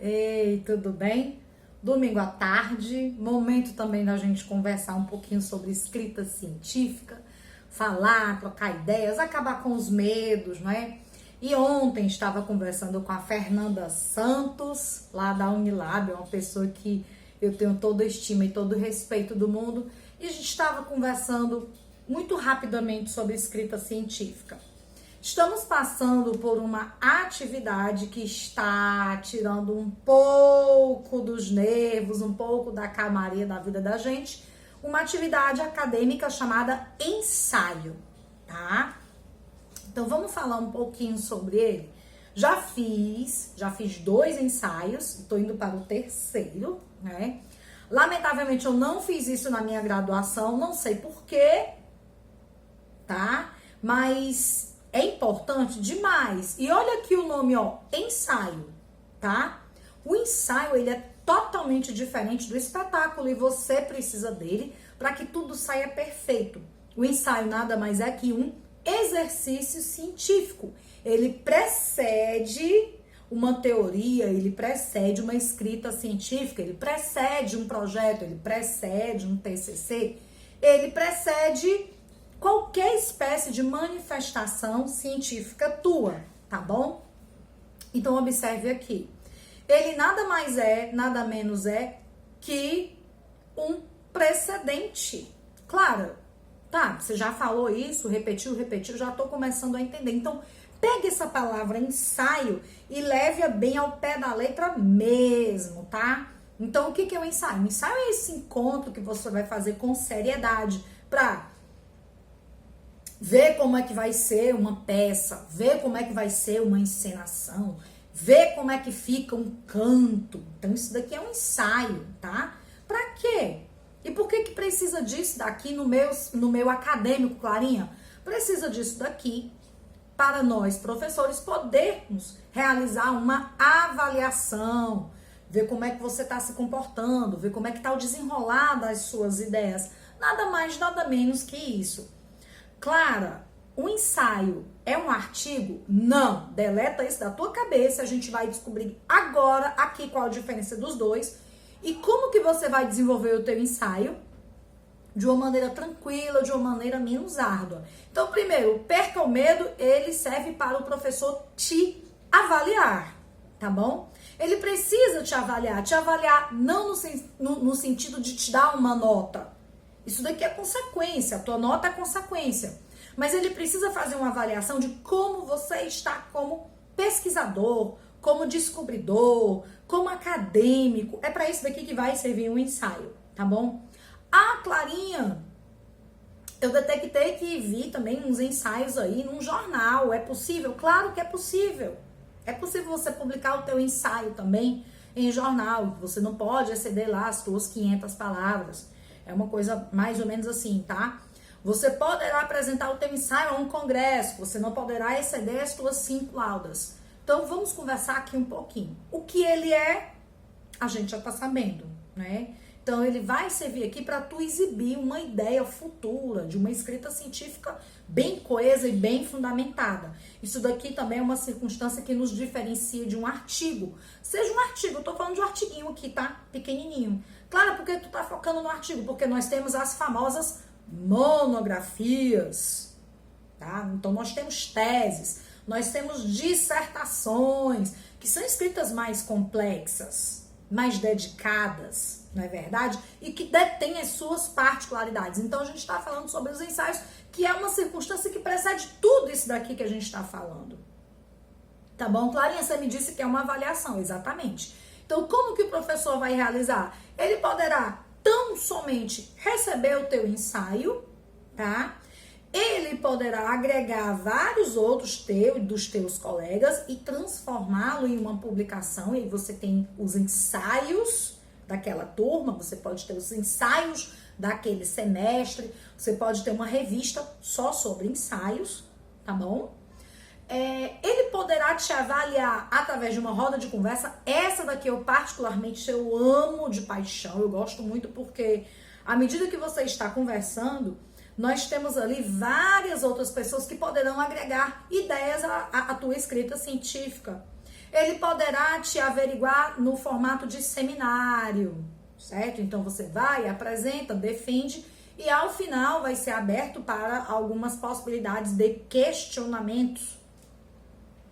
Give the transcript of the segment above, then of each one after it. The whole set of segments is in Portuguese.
Ei, tudo bem? Domingo à tarde, momento também da gente conversar um pouquinho sobre escrita científica, falar, trocar ideias, acabar com os medos, não é? E ontem estava conversando com a Fernanda Santos, lá da Unilab, uma pessoa que eu tenho toda a estima e todo o respeito do mundo, e a gente estava conversando muito rapidamente sobre escrita científica. Estamos passando por uma atividade que está tirando um pouco dos nervos, um pouco da calmaria da vida da gente, uma atividade acadêmica chamada ensaio, tá? Então vamos falar um pouquinho sobre ele. Já fiz 2 ensaios, estou indo para o terceiro, né? Lamentavelmente eu não fiz isso na minha graduação, não sei porquê, tá? Mas é importante demais. E olha aqui o nome, ó, ensaio, tá? O ensaio, ele é totalmente diferente do espetáculo e você precisa dele para que tudo saia perfeito. O ensaio nada mais é que um exercício científico. Ele precede uma teoria, ele precede uma escrita científica, ele precede um projeto, ele precede um TCC, ele precede qualquer espécie de manifestação científica tua, tá bom? Então observe aqui. Ele nada mais é, nada menos é que um precedente. Claro, tá, você já falou isso, repetiu, já tô começando a entender. Então, pegue essa palavra ensaio e leve-a bem ao pé da letra mesmo, tá? Então, o que é o ensaio? O ensaio é esse encontro que você vai fazer com seriedade para ver como é que vai ser uma peça, ver como é que vai ser uma encenação, ver como é que fica um canto. Então, isso daqui é um ensaio, tá? Pra quê? E por que precisa disso daqui no meu acadêmico, Clarinha? Precisa disso daqui para nós, professores, podermos realizar uma avaliação, ver como é que você está se comportando, ver como é que está o desenrolar das suas ideias. Nada mais, nada menos que isso. Clara, o ensaio é um artigo? Não. Deleta isso da tua cabeça. A gente vai descobrir agora aqui qual a diferença dos dois e como que você vai desenvolver o teu ensaio de uma maneira tranquila, de uma maneira menos árdua. Então, primeiro, perca o medo, ele serve para o professor te avaliar, tá bom? Ele precisa te avaliar não no sentido de te dar uma nota. Isso daqui é consequência, a tua nota é consequência. Mas ele precisa fazer uma avaliação de como você está como pesquisador, como descobridor, como acadêmico. É para isso daqui que vai servir um ensaio, tá bom? Ah, Clarinha, eu detectei que vi também uns ensaios aí num jornal. É possível? Claro que é possível. É possível você publicar o teu ensaio também em jornal. Você não pode exceder lá as tuas 500 palavras. É uma coisa mais ou menos assim, tá? Você poderá apresentar o teu ensaio a um congresso, você não poderá exceder as tuas 5 laudas. Então, vamos conversar aqui um pouquinho. O que ele é, a gente já tá sabendo, né? Então, ele vai servir aqui para tu exibir uma ideia futura de uma escrita científica bem coesa e bem fundamentada. Isso daqui também é uma circunstância que nos diferencia de um artigo. Seja um artigo, eu tô falando de um artiguinho aqui, tá? Pequenininho. Claro, porque tu tá focando no artigo, porque nós temos as famosas monografias, tá? Então, nós temos teses, nós temos dissertações, que são escritas mais complexas, mais dedicadas, não é verdade? E que detêm as suas particularidades. Então, a gente está falando sobre os ensaios, que é uma circunstância que precede tudo isso daqui que a gente está falando. Tá bom? Clarinha, você me disse que é uma avaliação, exatamente. Então, como que o professor vai realizar? Ele poderá tão somente receber o teu ensaio, tá? Ele poderá agregar vários outros dos teus colegas e transformá-lo em uma publicação. E aí você tem os ensaios daquela turma, você pode ter os ensaios daquele semestre, você pode ter uma revista só sobre ensaios, tá bom? Ele poderá te avaliar através de uma roda de conversa. Essa daqui eu particularmente eu amo de paixão, eu gosto muito porque à medida que você está conversando, nós temos ali várias outras pessoas que poderão agregar ideias à tua escrita científica. Ele poderá te averiguar no formato de seminário, certo? Então você vai, apresenta, defende e ao final vai ser aberto para algumas possibilidades de questionamentos,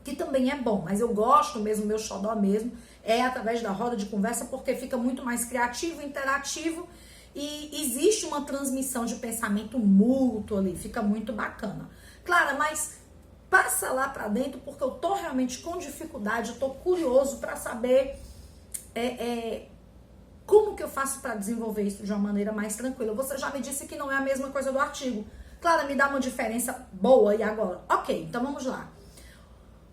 que também é bom, mas eu gosto mesmo, meu xodó mesmo, é através da roda de conversa, porque fica muito mais criativo, interativo e existe uma transmissão de pensamento mútuo ali, fica muito bacana. Clara, mas passa lá pra dentro, porque eu tô realmente com dificuldade, eu tô curioso para saber como que eu faço para desenvolver isso de uma maneira mais tranquila. Você já me disse que não é a mesma coisa do artigo. Clara, me dá uma diferença boa e agora? Ok, então vamos lá.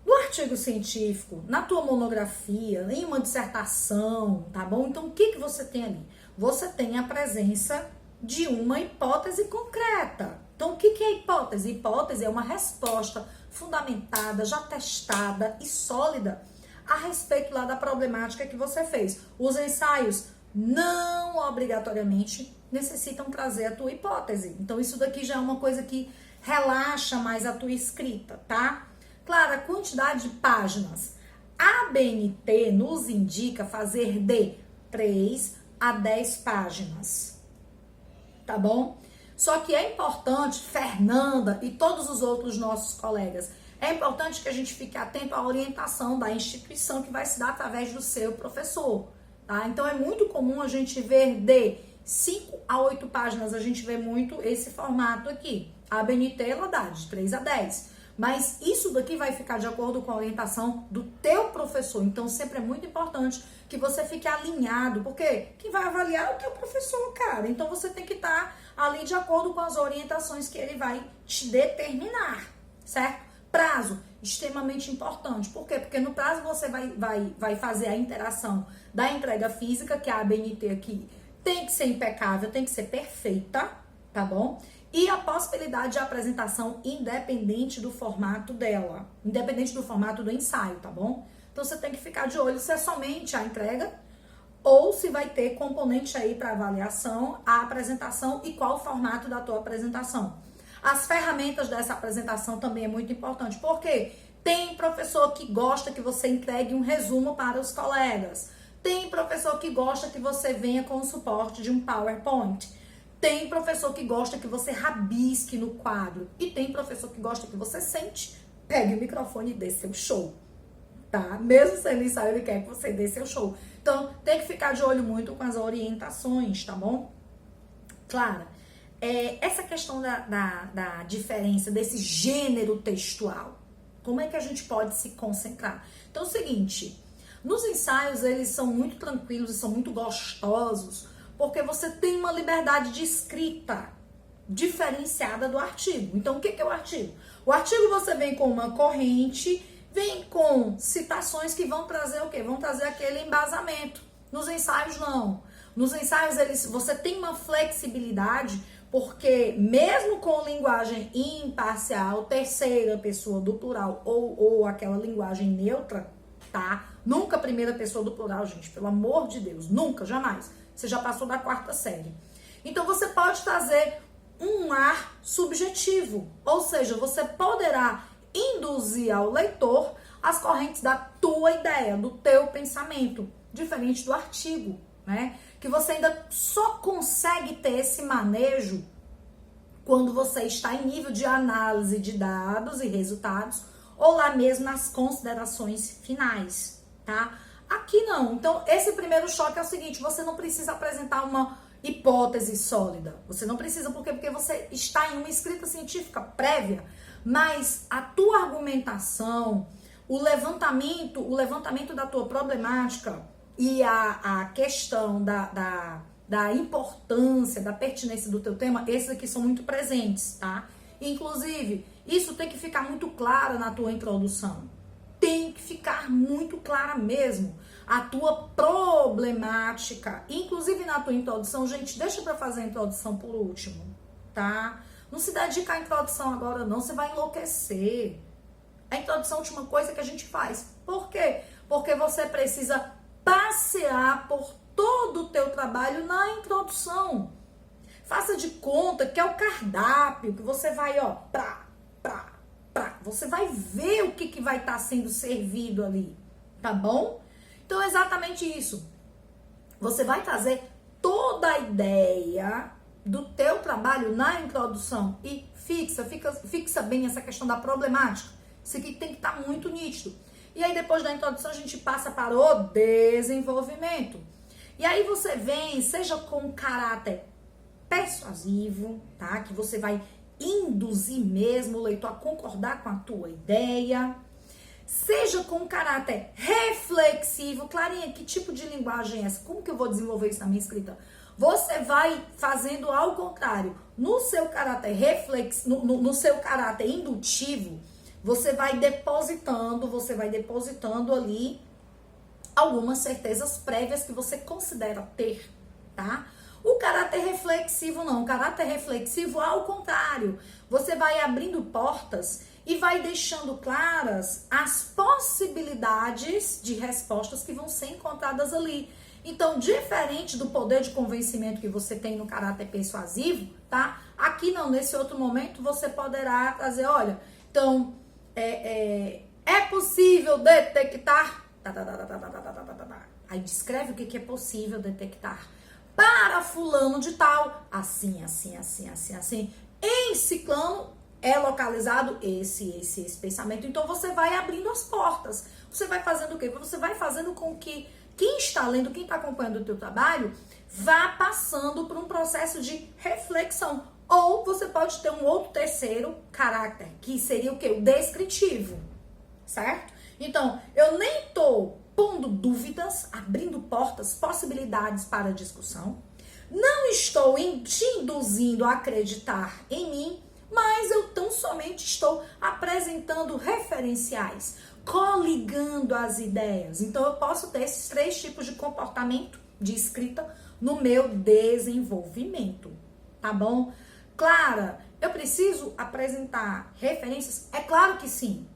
No artigo científico, na tua monografia, em uma dissertação, tá bom? Então, o que você tem ali? Você tem a presença de uma hipótese concreta. Então, o que é hipótese? Hipótese é uma resposta fundamentada, já testada e sólida a respeito lá da problemática que você fez. Os ensaios não obrigatoriamente necessitam trazer a tua hipótese. Então, isso daqui já é uma coisa que relaxa mais a tua escrita, tá? Claro, a quantidade de páginas. A ABNT nos indica fazer de 3 a 10 páginas, tá bom? Só que é importante, Fernanda e todos os outros nossos colegas, é importante que a gente fique atento à orientação da instituição que vai se dar através do seu professor, tá? Então é muito comum a gente ver de 5 a 8 páginas, a gente vê muito esse formato aqui. A ABNT ela dá de 3 a 10. Mas isso daqui vai ficar de acordo com a orientação do teu professor. Então, sempre é muito importante que você fique alinhado, porque quem vai avaliar é o teu professor, cara. Então, você tem que estar ali de acordo com as orientações que ele vai te determinar, certo? Prazo, extremamente importante. Por quê? Porque no prazo você vai fazer a interação da entrega física, que a ABNT aqui tem que ser impecável, tem que ser perfeita, tá bom? E a possibilidade de apresentação independente do formato dela, independente do formato do ensaio, tá bom? Então você tem que ficar de olho se é somente a entrega ou se vai ter componente aí para avaliação, a apresentação e qual o formato da tua apresentação. As ferramentas dessa apresentação também é muito importante, porque tem professor que gosta que você entregue um resumo para os colegas, tem professor que gosta que você venha com o suporte de um PowerPoint. Tem professor que gosta que você rabisque no quadro. E tem professor que gosta que você sente, pegue o microfone e dê seu show. Tá? Mesmo sendo ensaio, ele quer que você dê seu show. Então, tem que ficar de olho muito com as orientações, tá bom? Clara, essa questão da diferença desse gênero textual, como é que a gente pode se concentrar? Então, é o seguinte, nos ensaios, eles são muito tranquilos e são muito gostosos, porque você tem uma liberdade de escrita diferenciada do artigo. Então, o que é o artigo? O artigo você vem com uma corrente, vem com citações que vão trazer o quê? Vão trazer aquele embasamento. Nos ensaios, não. Nos ensaios, você tem uma flexibilidade, porque mesmo com linguagem imparcial, terceira pessoa do plural ou aquela linguagem neutra, tá? Nunca primeira pessoa do plural, gente, pelo amor de Deus, nunca, jamais. Você já passou da 4ª série. Então, você pode trazer um ar subjetivo. Ou seja, você poderá induzir ao leitor as correntes da tua ideia, do teu pensamento. Diferente do artigo, né? Que você ainda só consegue ter esse manejo quando você está em nível de análise de dados e resultados ou lá mesmo nas considerações finais, tá? Aqui não. Então, esse primeiro choque é o seguinte, você não precisa apresentar uma hipótese sólida. Você não precisa, por quê? Porque você está em uma escrita científica prévia, mas a tua argumentação, o levantamento da tua problemática e a questão da importância, da pertinência do teu tema, esses aqui são muito presentes, tá? Inclusive, isso tem que ficar muito claro na tua introdução. Tem que ficar muito clara mesmo a tua problemática. Inclusive na tua introdução, gente, deixa pra fazer a introdução por último, tá? Não se dedica à introdução agora não, você vai enlouquecer. A introdução é a última coisa que a gente faz. Por quê? Porque você precisa passear por todo o teu trabalho na introdução. Faça de conta que é o cardápio, que você vai, ó, você vai ver o que vai estar sendo servido ali, tá bom? Então é exatamente isso. Você vai trazer toda a ideia do teu trabalho na introdução e fixa bem essa questão da problemática. Isso aqui tem que estar muito nítido. E aí depois da introdução a gente passa para o desenvolvimento. E aí você vem, seja com caráter persuasivo, tá? Que você vai induzir mesmo o leitor a concordar com a tua ideia. Seja com caráter reflexivo. Clarinha, que tipo de linguagem é essa? Como que eu vou desenvolver isso na minha escrita? Você vai fazendo ao contrário. No seu caráter no seu caráter indutivo, você vai depositando ali algumas certezas prévias que você considera ter, tá? O caráter reflexivo não. O caráter reflexivo, ao contrário, você vai abrindo portas e vai deixando claras as possibilidades de respostas que vão ser encontradas ali. Então, diferente do poder de convencimento que você tem no caráter persuasivo, tá? Aqui não, nesse outro momento, você poderá trazer, olha, então, é possível detectar... Aí descreve o que é possível detectar. Para fulano de tal, assim, em ciclano é localizado esse pensamento. Então você vai abrindo as portas. Você vai fazendo o quê? Você vai fazendo com que quem está lendo, quem está acompanhando o teu trabalho, vá passando por um processo de reflexão. Ou você pode ter um outro terceiro caráter, que seria o quê? O descritivo, certo? Então, eu nem estou pondo dúvidas, abrindo portas, possibilidades para discussão. Não estou te induzindo a acreditar em mim, mas eu tão somente estou apresentando referenciais, coligando as ideias. Então, eu posso ter esses 3 tipos de comportamento de escrita no meu desenvolvimento, tá bom? Clara, eu preciso apresentar referências? É claro que sim.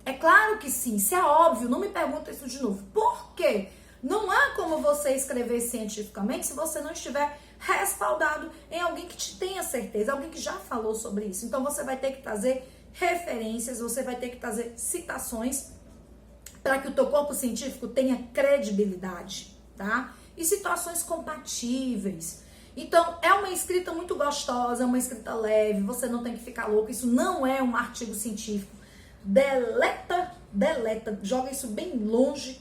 É claro que sim, isso é óbvio, não me pergunta isso de novo. Por quê? Não há como você escrever cientificamente se você não estiver respaldado em alguém que te tenha certeza, alguém que já falou sobre isso. Então você vai ter que trazer referências, você vai ter que trazer citações para que o teu corpo científico tenha credibilidade, tá? E situações compatíveis. Então, é uma escrita muito gostosa, é uma escrita leve, você não tem que ficar louco, isso não é um artigo científico. Deleta, joga isso bem longe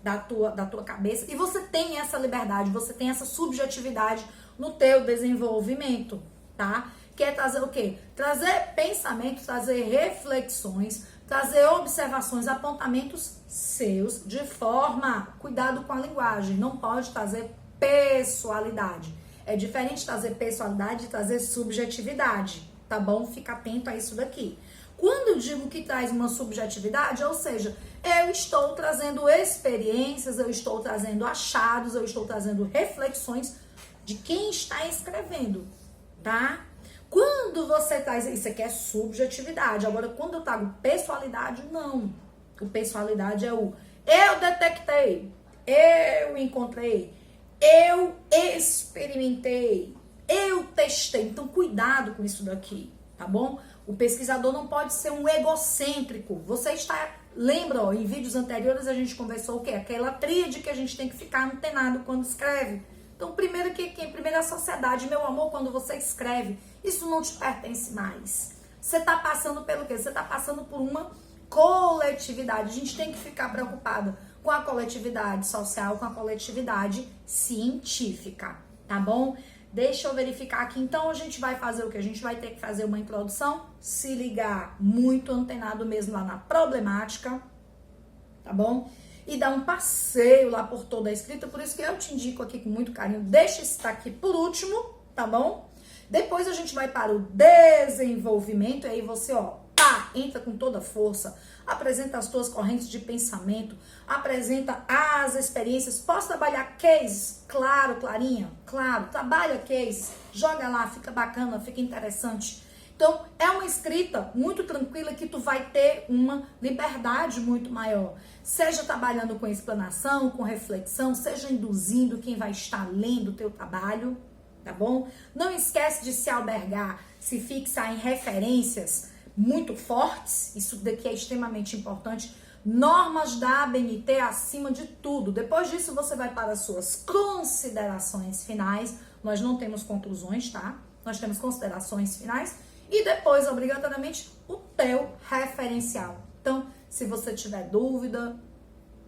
da tua cabeça e você tem essa liberdade, você tem essa subjetividade no teu desenvolvimento, tá? Que é trazer o quê? Trazer pensamentos, trazer reflexões, trazer observações, apontamentos seus de forma, cuidado com a linguagem, não pode trazer pessoalidade. É diferente trazer pessoalidade e trazer subjetividade, tá bom? Fica atento a isso daqui. Quando eu digo que traz uma subjetividade, ou seja, eu estou trazendo experiências, eu estou trazendo achados, eu estou trazendo reflexões de quem está escrevendo, tá? Quando você traz, isso aqui é subjetividade. Agora, quando eu trago pessoalidade, não. O pessoalidade é o eu detectei, eu encontrei, eu experimentei, eu testei. Então, cuidado com isso daqui, tá bom? O pesquisador não pode ser um egocêntrico. Você está... Lembra, ó, em vídeos anteriores a gente conversou o quê? Aquela tríade que a gente tem que ficar antenado quando escreve. Então, primeiro primeiro a sociedade, meu amor, quando você escreve, isso não te pertence mais. Você está passando pelo quê? Você está passando por uma coletividade. A gente tem que ficar preocupada com a coletividade social, com a coletividade científica, tá bom? Deixa eu verificar aqui. Então, a gente vai fazer o que? A gente vai ter que fazer uma introdução, se ligar muito antenado mesmo lá na problemática, tá bom? E dar um passeio lá por toda a escrita. Por isso que eu te indico aqui com muito carinho. Deixa esse aqui por último, tá bom? Depois a gente vai para o desenvolvimento. E aí você, ó, pá, entra com toda a força. Apresenta as tuas correntes de pensamento, apresenta as experiências. Posso trabalhar cases? Claro, Clarinha, claro. Trabalha case, joga lá, fica bacana, fica interessante. Então, é uma escrita muito tranquila que tu vai ter uma liberdade muito maior. Seja trabalhando com explanação, com reflexão, seja induzindo quem vai estar lendo o teu trabalho, tá bom? Não esquece de se albergar, se fixar em referências muito fortes, isso daqui é extremamente importante, Normas da ABNT acima de tudo. Depois disso, você vai para as suas considerações finais. Nós não temos conclusões, tá? Nós temos considerações finais. E depois, obrigatoriamente, o teu referencial. Então, se você tiver dúvida,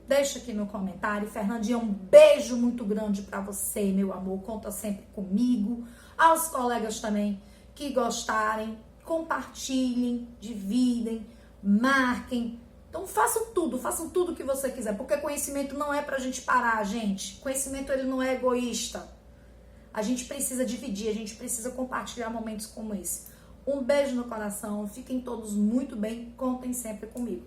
deixa aqui no comentário. Fernandinha, um beijo muito grande para você, meu amor. Conta sempre comigo. Aos colegas também que gostarem, compartilhem, dividem, marquem. Então façam tudo que você quiser, porque conhecimento não é pra gente parar, gente. Conhecimento, ele não é egoísta. A gente precisa dividir, a gente precisa compartilhar momentos como esse. Um beijo no coração, fiquem todos muito bem, contem sempre comigo.